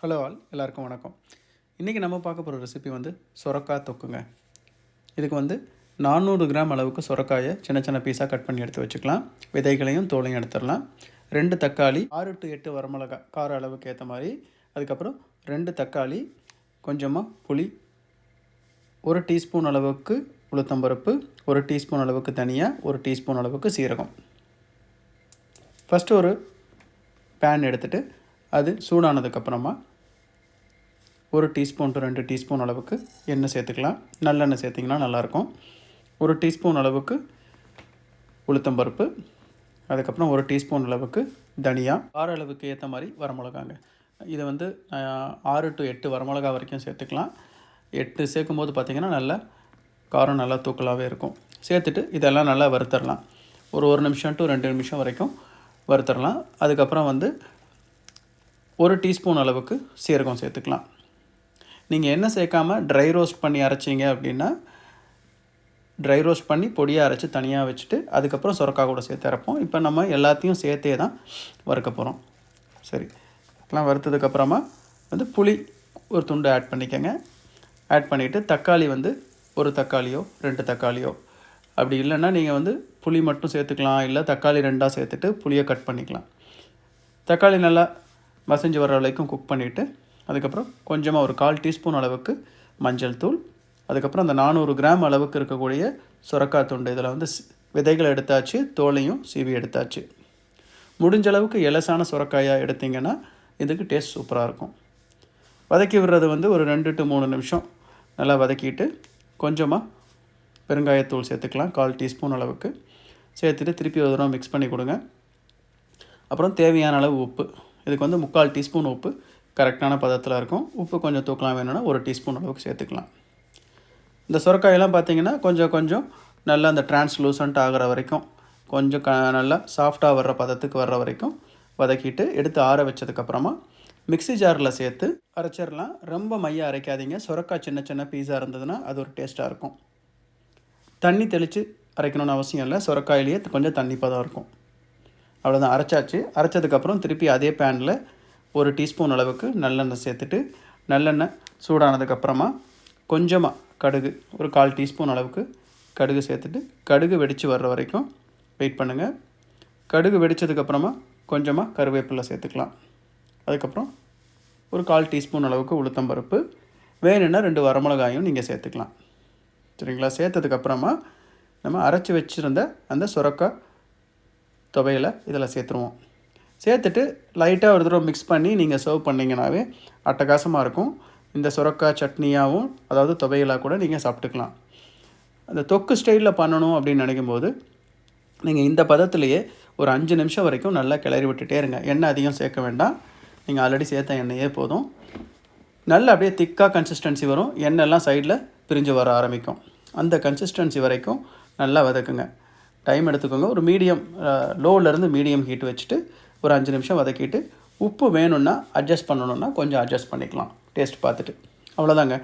Hello all, எல்லாருக்கும் வணக்கம். இன்றைக்கி நம்ம பார்க்க போகிற ரெசிபி வந்து சொரக்காய் தொக்குங்க. இதுக்கு வந்து 400 கிராம் அளவுக்கு சொரக்காயை சின்ன சின்ன பீஸாக கட் பண்ணி எடுத்து வச்சுக்கலாம். விதைகளையும் தோலையும் எடுத்துடலாம். 2 தக்காளி, 6 to 8 வரமிளகாய் கார அளவுக்கு ஏற்ற மாதிரி. அதுக்கப்புறம் 2 தக்காளி, கொஞ்சமாக புளி, 1 டீஸ்பூன் அளவுக்கு உளுத்தம்பருப்பு, 1 டீஸ்பூன் அளவுக்கு தனியா, 1 டீஸ்பூன் அளவுக்கு சீரகம். ஃபஸ்ட்டு ஒரு பேன் எடுத்துகிட்டு அது சூடானதுக்கப்புறமா 1 டீஸ்பூன் to 2 டீஸ்பூன் அளவுக்கு எண்ணெய் சேர்த்துக்கலாம். நல்லெண்ணெய் சேர்த்திங்கன்னா நல்லாயிருக்கும். 1 டீஸ்பூன் அளவுக்கு உளுத்தம்பருப்பு, அதுக்கப்புறம் 1 டீஸ்பூன் அளவுக்கு தனியா, கார அளவுக்கு ஏற்ற மாதிரி வரமிளகாங்க. இதை வந்து 6 to 8 வரமிளகா வரைக்கும் சேர்த்துக்கலாம். 8 சேர்க்கும்போது பார்த்திங்கன்னா நல்லா காரம் நல்லா தூக்கலாகவே இருக்கும். சேர்த்துட்டு இதெல்லாம் நல்லா வறுத்தரலாம். ஒரு நிமிஷம் to 2 நிமிஷம் வரைக்கும் வறுத்தரலாம். அதுக்கப்புறம் வந்து 1 டீஸ்பூன் அளவுக்கு சீரகம் சேர்த்துக்கலாம். நீங்கள் எண்ணெய் சேர்க்காமல் ட்ரை ரோஸ்ட் பண்ணி அரைச்சிங்க அப்படின்னா, ட்ரை ரோஸ்ட் பண்ணி பொடியாக அரைச்சி தனியாக வச்சுட்டு அதுக்கப்புறம் சொரக்காய் கூட சேர்த்து அரைப்போம். இப்போ நம்ம எல்லாத்தையும் சேர்த்தே தான் வறுக்க போகிறோம். சரி, எல்லாம் வறுத்ததுக்கப்புறமா வந்து புளி ஒரு துண்டு ஆட் பண்ணிக்கோங்க. ஆட் பண்ணிவிட்டு தக்காளி வந்து 1 தக்காளியோ 2 தக்காளியோ, அப்படி இல்லைன்னா நீங்கள் வந்து புளி மட்டும் சேர்த்துக்கலாம். இல்லை தக்காளி 2ஆக சேர்த்துட்டு புளியை கட் பண்ணிக்கலாம். தக்காளி நல்லா மசிஞ்சு வர வரைக்கும் குக் பண்ணிவிட்டு அதுக்கப்புறம் கொஞ்சமாக ஒரு 1/4 டீஸ்பூன் அளவுக்கு மஞ்சள் தூள், அதுக்கப்புறம் அந்த 400 கிராம் அளவுக்கு இருக்கக்கூடிய சுரக்காய் துண்டு, இதில் வந்து விதைகளை எடுத்தாச்சு, தோலையும் சீவி எடுத்தாச்சு. முடிஞ்ச அளவுக்கு எலசான சுரக்காயாக எடுத்திங்கன்னா இதுக்கு டேஸ்ட் சூப்பராக இருக்கும். வதக்கி விடுறது வந்து ஒரு 2 to 3 நிமிஷம் நல்லா வதக்கிட்டு கொஞ்சமாக பெருங்காயத்தூள் சேர்த்துக்கலாம். 1/4 டீஸ்பூன் அளவுக்கு சேர்த்துட்டு திருப்பி ஒரு தடவை மிக்ஸ் பண்ணி கொடுங்க. அப்புறம் தேவையான அளவு உப்பு, இதுக்கு வந்து 3/4 டீஸ்பூன் உப்பு கரெக்டான பதத்தில் இருக்கும். உப்பு கொஞ்சம் தூக்கலாம் வேணும்னா 1 டீஸ்பூன் அளவுக்கு சேர்த்துக்கலாம். இந்த சுரக்காயெல்லாம் பார்த்திங்கன்னா கொஞ்சம் நல்லா அந்த டிரான்ஸ்லூசன்ட் ஆகிற வரைக்கும் கொஞ்சம் நல்லா சாஃப்டாக வர்ற பதத்துக்கு வர்ற வரைக்கும் வதக்கிட்டு எடுத்து ஆற வச்சதுக்கப்புறமா மிக்ஸி ஜாரில் சேர்த்து அரைச்சிடலாம். ரொம்ப மையாக அரைக்காதீங்க. சுரக்காய் சின்ன சின்ன பீஸாக இருந்ததுன்னா அது ஒரு டேஸ்ட்டாக இருக்கும். தண்ணி தெளித்து அரைக்கணும்னு அவசியம் இல்லை. சுரக்காயிலேயே கொஞ்சம் தண்ணி பதம் இருக்கும். அவ்வளோதான், அரைச்சாச்சு. அரைச்சதுக்கப்புறம் திருப்பி அதே பேனில் 1 டீஸ்பூன் அளவுக்கு நல்லெண்ணெய் சேர்த்துட்டு, நல்லெண்ணெய் சூடானதுக்கப்புறமா கொஞ்சமாக கடுகு, ஒரு 1/4 டீஸ்பூன் அளவுக்கு கடுகு சேர்த்துட்டு கடுகு வெடித்து வர்ற வரைக்கும் வெயிட் பண்ணுங்கள். கடுகு வெடித்ததுக்கப்புறமா கொஞ்சமாக கருவேப்பிலை சேர்த்துக்கலாம். அதுக்கப்புறம் ஒரு 1/4 டீஸ்பூன் அளவுக்கு உளுத்தம்பருப்பு, வேணும்னா 2 வரமிளகாயும் நீங்கள் சேர்த்துக்கலாம். சரிங்களா? சேர்த்ததுக்கப்புறமா நம்ம அரைச்சி வச்சுருந்த அந்த சுரக்காய் துவையலை இதில் சேர்த்துருவோம். சேர்த்துட்டு லைட்டாக ஒரு தடவை மிக்ஸ் பண்ணி நீங்கள் சர்வ் பண்ணிங்கனாவே அட்டகாசமாக இருக்கும். இந்த சுரக்காய் சட்னியாகவும் அதாவது துவையலாக கூட நீங்கள் சாப்பிட்டுக்கலாம். அந்த தொக்கு ஸ்டைலில் பண்ணணும் அப்படின்னு நினைக்கும்போது நீங்கள் இந்த பதத்துலேயே ஒரு 5 நிமிஷம் வரைக்கும் நல்லா கிளறி விட்டுட்டே இருங்க. எண்ணெய் அதிகம் சேர்க்க வேண்டாம். நீங்கள் ஆல்ரெடி சேர்த்த எண்ணெயே போதும். நல்லா அப்படியே திக்காக கன்சிஸ்டன்சி வரும். எண்ணெய்லாம் சைடில் பிரிஞ்சு வர ஆரம்பிக்கும். அந்த கன்சிஸ்டன்சி வரைக்கும் நல்லா வதக்குங்க. டைம் எடுத்துக்கோங்க. ஒரு மீடியம் லோவிலேருந்து மீடியம் ஹீட் வச்சுட்டு ஒரு 5 நிமிஷம் வதக்கிட்டு உப்பு வேணும்னா அட்ஜஸ்ட் பண்ணணுன்னா கொஞ்சம் அட்ஜஸ்ட் பண்ணிக்கலாம் டேஸ்ட் பார்த்துட்டு. அவ்வளோதாங்க.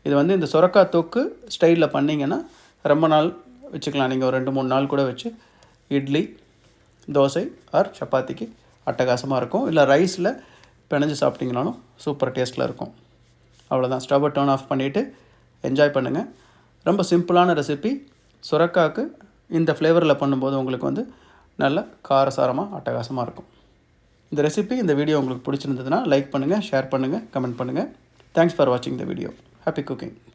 இது வந்து இந்த சுரக்காய் தொக்கு ஸ்டைலில் பண்ணிங்கன்னா ரொம்ப நாள் வச்சுக்கலாம். நீங்கள் ஒரு 2-3 நாள் கூட வச்சு இட்லி, தோசை ஆர் சப்பாத்திக்கு அட்டகாசமாக இருக்கும். இல்லை ரைஸில் பிணைஞ்சு சாப்பிட்டிங்கனாலும் சூப்பர் டேஸ்ட்டில் இருக்கும். அவ்வளோதான். ஸ்டவ்வை டர்ன் ஆஃப் பண்ணிவிட்டு என்ஜாய் பண்ணுங்கள். ரொம்ப சிம்பிளான ரெசிபி. சுரக்காய்க்கு இந்த ஃப்ளேவரில் பண்ணும்போது உங்களுக்கு வந்து நல்ல காரசாரமாக அட்டகாசமாக இருக்கும். இந்த ரெசிபி, இந்த வீடியோ உங்களுக்கு பிடிச்சிருந்ததுன்னா லைக் பண்ணுங்கள், ஷேர் பண்ணுங்கள், கமெண்ட் பண்ணுங்கள். தேங்க்ஸ் ஃபார் வாட்சிங் த வீடியோ. Happy cooking.